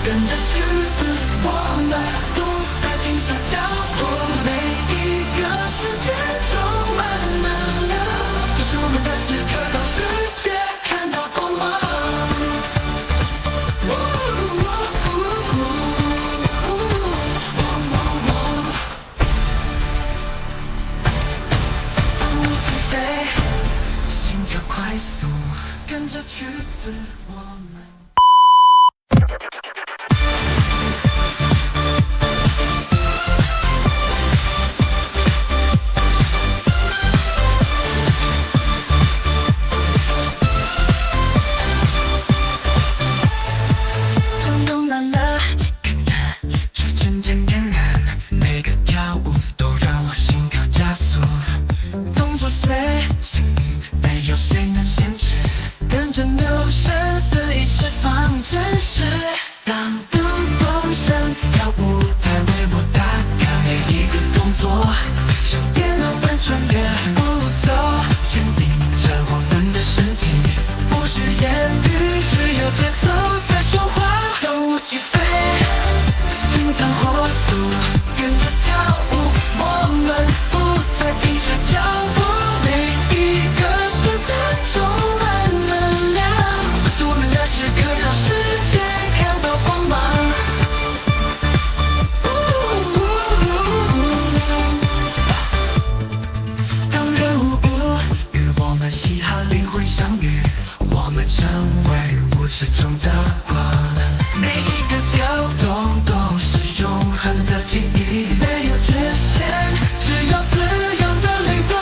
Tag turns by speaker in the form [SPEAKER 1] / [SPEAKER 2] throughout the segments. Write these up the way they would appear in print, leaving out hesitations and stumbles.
[SPEAKER 1] 跟着曲子，我们不再停下脚步，每一个瞬间充满能量，这是我们的时刻，让世界看到光芒。不起飞，心跳快速，跟着曲子，我们。当灯光闪，跳舞台为我打开，每一个动作像电脑般穿越步骤，牵引着我们的身体，不需言语，只有节奏在说话。动物起飞，心脏火速，跟着跳舞，我们不再停下脚步，每一个瞬间充满能量，这是我们的时刻，让世界看到光芒。当任务与我们嘻哈灵魂相遇，我们成为舞池中的光，每一个跳动都是永恒的记忆，没有局限，只有自由的律动。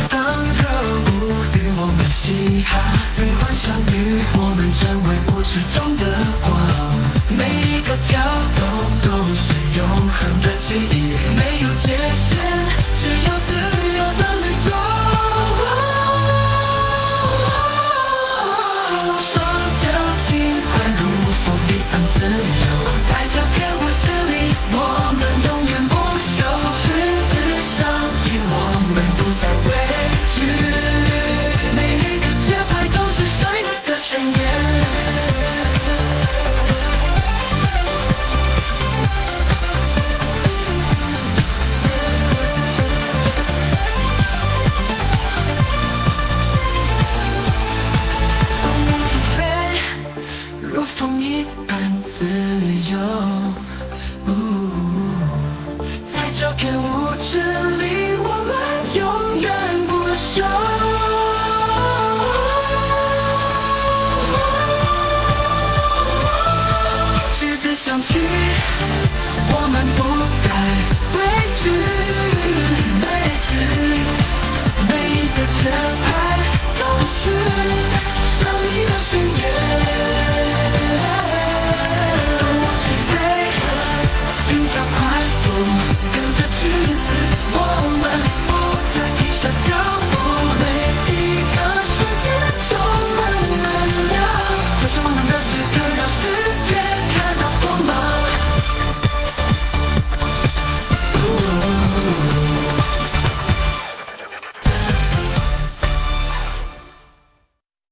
[SPEAKER 1] 当热舞与我们嘻哈灵魂相遇，我们成为舞池中的光，每一个跳动都是永恒的记忆。